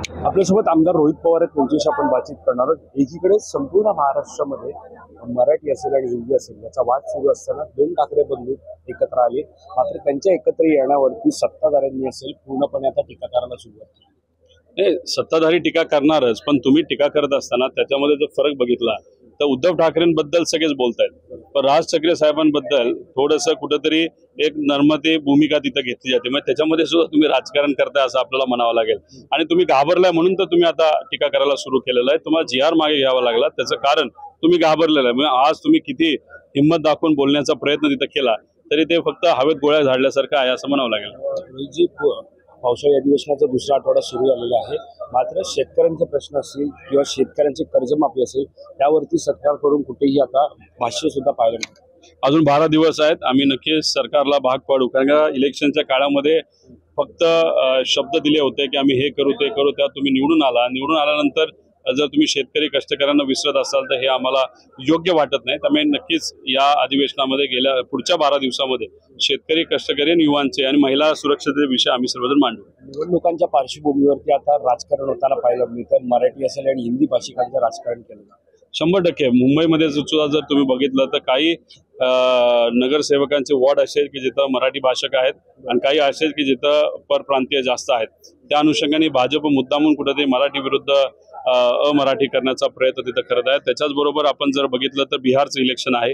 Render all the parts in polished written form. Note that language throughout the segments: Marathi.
आपल्यासोबत आमदार रोहित पवार आहेत, त्यांच्याशी आपण बातचीत करणार आहोत। एकीकडे संपूर्ण महाराष्ट्रामध्ये मराठी असेल आणि हिंदी असेल याचा वाद सुरू असताना दोन ठाकरे बंधू एकत्र आले, मात्र त्यांच्या एकत्र येण्यावरती सत्ताधाऱ्यांनी असेल पूर्णपणे आता टीका करायला सुरुवात केली। सत्ताधारी टीका करणारच, पण तुम्ही टीका करत असताना त्याच्यामध्ये जर फरक बघितला तर उद्धव ठाकरेंबद्दल सगळेच बोलतायत, पण राज ठाकरे साहेबांबद्दल थोडंसं कुठेतरी एक नर्मते भूमिका तिथं घेतली जाते। मग त्याच्यामध्ये सुद्धा तुम्ही राजकारण करताय असं आपल्याला म्हणावं लागेल। आणि तुम्ही घाबरलाय म्हणून तर तुम्ही आता टीका करायला सुरू केलेलं आहे। तुम्हाला जी.आर. मागे घ्यावा लागला, त्याचं कारण तुम्ही घाबरलेलं आहे। म्हणजे आज तुम्ही किती हिंमत दाखवून बोलण्याचा प्रयत्न तिथं केला तरी ते फक्त हवेत गोळ्या झाडल्यासारखं आहे असं म्हणावं लागेल। पावसाळी अधिवेशनाचा दुसरा आठवडा सुरू झालेला आहे, मात्र शेतकऱ्यांचे प्रश्न असतील किंवा शेतकऱ्यांची कर्जमाफी असेल त्यावरती सरकारकडून कुठेही आता भाष्य सुद्धा पाहायला मिळतं। अजून 12 दिवस आहेत, आम्ही नक्कीच सरकारला भाग पाडू। कारण का इलेक्शनच्या काळामध्ये फक्त शब्द दिले होते की आम्ही हे करू ते करू, त्यात तुम्ही निवडून आल्यानंतर जर तुम्ही शेतकरी कष्टकऱ्यांना विसरत असाल तर हे आम्हाला योग्य वाटत नाही। त्यामुळे नक्कीच या अधिवेशनामध्ये पुढच्या 12 दिवसामध्ये शेतकरी कष्टकरी आणि युवांचे आणि महिला सुरक्षेचे विषय आम्ही सर्वजण मांडू। निवडणुकांच्या पार्श्वभूमीवरती आता राजकारण होताना पाहिलं मिळतं, मराठी असेल आणि हिंदी भाषिकांचं राजकारण केलं जातं। 100% मुंबईमध्ये सुद्धा जर तुम्ही बघितलं तर काही नगरसेवकांचे वॉर्ड असे की जिथं मराठी भाषक आहेत आणि काही असे की जिथं परप्रांतीय जास्त आहेत। त्या अनुषंगाने भाजप मुद्दामून कुठेतरी मराठी विरुद्ध अमराठी करण्याचा प्रयत्न तिथं करत आहे। त्याच्याच बरोबर आपण जर बघितलं तर बिहारचं इलेक्शन आहे,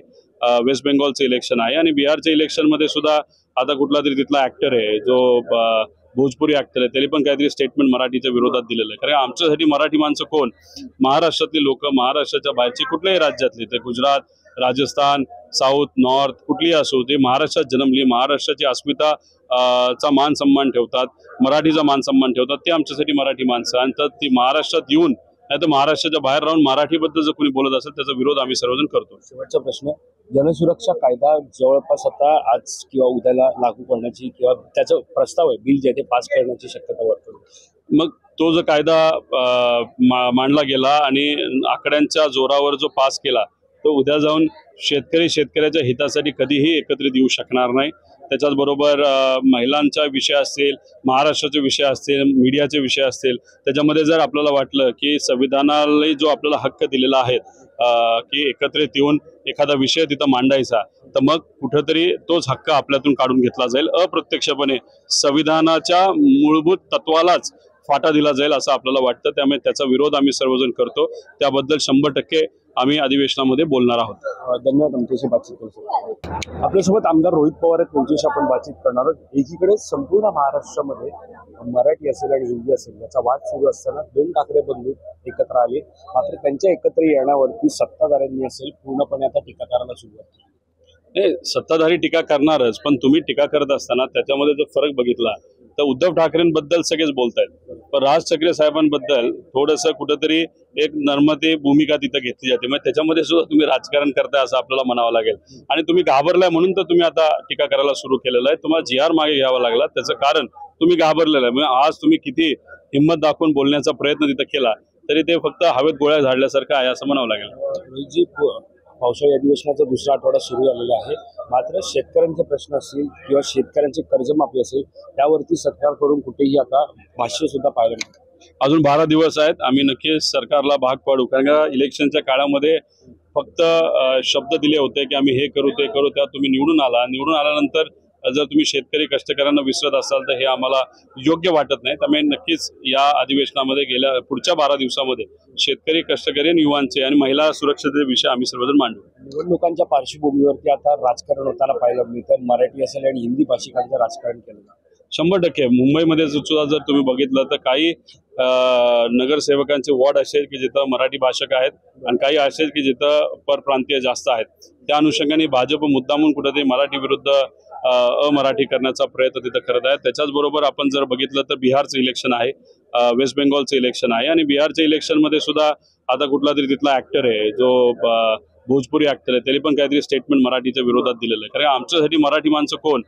वेस्ट बेंगॉलचं इलेक्शन आहे आणि बिहारच्या इलेक्शनमध्ये सुद्धा आता कुठला तरी तिथला ऍक्टर आहे जो भोजपुरी ऍक्टर आहे, त्यांनी पण काहीतरी स्टेटमेंट मराठीच्या विरोधात दिलेलं आहे। कारण आमच्यासाठी मराठी माणसं कोण? महाराष्ट्रातली लोक, महाराष्ट्राच्या बाहेरची कुठल्याही राज्यातली, ते गुजरात, राजस्थान, साऊथ, नॉर्थ कुठलीही असो, ते महाराष्ट्रात जन्मली, महाराष्ट्राची अस्मिता चा मान सन्मान ठेवतात, मराठीचा मान सन्मान ठेवतात, ते आमच्यासाठी मराठी माणसं। आणि तर ती महाराष्ट्रात येऊन नाही तर महाराष्ट्राच्या बाहेर राहून मराठीबद्दल जर कोणी बोलत असेल त्याचा विरोध आम्ही सर्वजण करतो। शेवटचा प्रश्न, जनसुरक्षा कायदा जवळपास आता आज किंवा उद्याला लागू करण्याची किंवा त्याचा प्रस्ताव आहे, बिल जे ते पास करण्याची शक्यता वाटते। मग तो जो कायदा मांडला गेला आणि आकड्यांच्या जोरावर जो पास केला तो उद्या जाऊन शेतकऱ्याच्या हितासाठी कधीही एकत्रित येऊ शकणार नाही। त्याच्याच बरोबर महिलांचा विषय असतील, महाराष्ट्राचे विषय असतील, मीडियाचे विषय असतील, त्याच्यामध्ये जर आपल्याला वाटलं की संविधानाला जो आपल्याला हक्क दिलेला आहे की एकत्रित येऊन एखादा विषय तिथं मांडायचा, तर मग कुठेतरी तोच हक्क आपल्यातून काढून घेतला जाईल। अप्रत्यक्षपणे संविधानाच्या मूलभूत तत्वालाच फाटा दिला जाईल असं आपल्याला वाटतं। त्यामुळे त्याचा विरोध आम्ही सर्वजण करतो। त्याबद्दल 100% आम्ही अधिवेशनामध्ये बोलणार आहोत। धन्यवाद आमच्याशी बातचीत करू। आपल्यासोबत आमदार रोहित पवार आहेत, त्यांच्याशी आपण बातचीत करणार आहोत। एकीकडे संपूर्ण महाराष्ट्रामध्ये मराठी असेल आणि हिंदी असेल याचा वाद सुरू असताना दोन ठाकरे बंधू एकत्र आले, मात्र त्यांच्या एकत्र येण्यावरती सत्ताधाऱ्यांनी असेल पूर्णपणे आता टीका करायला सुरुवात केली। सत्ताधारी टीका करणारच, पण तुम्ही टीका करत असताना त्याच्यामध्ये जर फरक बघितला तर उद्धव ठाकरेंबद्दल सगळेच बोलतायत, पण राज ठाकरे साहेबांबद्दल थोडंसं कुठेतरी एक नर्मते भूमिका तिथं घेतली जाते। मग त्याच्यामध्ये सुद्धा तुम्ही राजकारण करताय असं आपल्याला म्हणावं लागेल। आणि तुम्ही घाबरलाय म्हणून तर तुम्ही आता टीका करायला सुरू केलेलं आहे। तुम्हाला जी.आर. मागे घ्यावा लागला, त्याचं कारण तुम्ही घाबरलेलं आहे। म्हणजे आज तुम्ही किती हिंमत दाखवून बोलण्याचा प्रयत्न तिथं केला तरी ते फक्त हवेत गोळ्या झाडल्यासारखं आहे असं म्हणावं लागेल। पावसाळी अधिवेशनाचा दुसरा आठवडा सुरू झालेला आहे, मात्र शेतकऱ्यांचे प्रश्न असतील किंवा शेतकऱ्यांची कर्जमाफी असेल त्यावरती सरकारकडून कुठेही आता भाष्य सुद्धा पाहायला मिळतं। अजून 12 दिवस आहेत, आम्ही नक्कीच सरकारला भाग पाडू। कारण का इलेक्शनच्या काळामध्ये फक्त शब्द दिले होते की आम्ही हे करू ते करू, त्यात तुम्ही निवडून आल्यानंतर जर तुम्ही शेतकरी कष्टकऱ्यांना विसरत असाल तर हे आम्हाला योग्य वाटत नाही। त्यामुळे नक्कीच या अधिवेशनामध्ये पुढच्या 12 दिवसामध्ये शेतकरी कष्टकरी आणि युवांचे आणि महिला सुरक्षेचे विषय आम्ही सर्वजण मांडू। निवडणुकांच्या पार्श्वभूमीवरती आता राजकारण होताना पाहिलं मिळतं, मराठी असेल आणि हिंदी भाषिकांचं राजकारण केलं जातं। 100% मुंबईमध्ये सुद्धा जर तुम्ही बघितलं तर काही नगरसेवकांचे वॉर्ड असे की जिथं मराठी भाषक आहेत आणि काही असे की जिथं परप्रांतीय जास्त आहेत। त्या अनुषंगाने भाजप मुद्दामून कुठेतरी मराठी विरुद्ध अमराठी करण्याचा प्रयत्न तिथं करत आहे। त्याच्याच बरोबर आपण जर बघितलं तर बिहारचं इलेक्शन आहे, वेस्ट बेंगॉलचं इलेक्शन आहे आणि बिहारच्या इलेक्शनमध्ये सुद्धा आता कुठला तरी तिथला ऍक्टर आहे जो भोजपुरी ऍक्टर आहे, त्यांनी पण काहीतरी स्टेटमेंट मराठीच्या विरोधात दिलेलं आहे। कारण आमच्यासाठी मराठी माणसं कोण?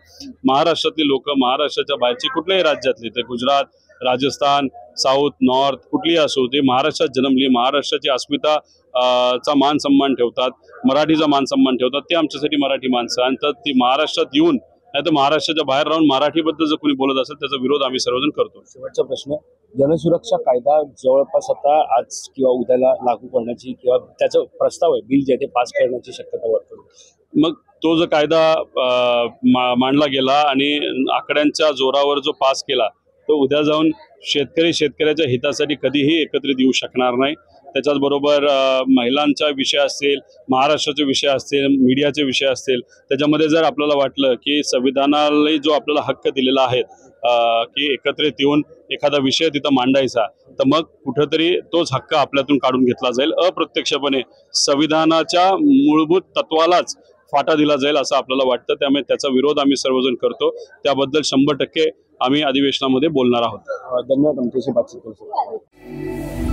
महाराष्ट्रातली लोक, महाराष्ट्राच्या बाहेरची कुठल्याही राज्यातली, ते गुजरात, राजस्थान, साऊथ, नॉर्थ कुठलीही असो, ते महाराष्ट्रात जन्मली, महाराष्ट्राची अस्मिता चा मान सन्मान ठेवतात, मराठीचा मान सन्मान ठेवतात, ते आमच्यासाठी मराठी माणसं। आणि तर ती महाराष्ट्रात येऊन नाही तर महाराष्ट्राच्या बाहेर राहून मराठीबद्दल जर कोणी बोलत असेल त्याचा विरोध आम्ही सर्वजण करतो. शेवटचा प्रश्न, जनसुरक्षा कायदा जवळपास आता आज किंवा उद्याला लागू करण्याची किंवा त्याचा प्रस्ताव आहे, बिल जे आहे ते पास करण्याची शक्यता वाटते. मग तो जो कायदा मांडला गेला आणि आकड्यांच्या जोरावर जो पास केला तो उद्या जाऊन शेतकऱ्याच्या हितासाठी कधीही एकत्रित येऊ शकणार नाही. त्याच्याच बरोबर महिलांचा विषय असतील, महाराष्ट्राचे विषय असतील, मीडियाचे विषय असतील, त्याच्यामध्ये जर आपल्याला वाटलं की संविधानाला जो आपल्याला हक्क दिलेला आहे की एकत्रित येऊन एखादा विषय तिथं मांडायचा, तर मग कुठेतरी तोच हक्क आपल्यातून काढून घेतला जाईल. अप्रत्यक्षपणे संविधानाच्या मूलभूत तत्वालाच फाटा दिला जाईल असं आपल्याला वाटतं. त्यामुळे त्याचा विरोध आम्ही सर्वजण करतो. त्याबद्दल 100% आम्ही अधिवेशनामध्ये बोलणार आहोत. धन्यवाद आमच्याशी बातचीत करू.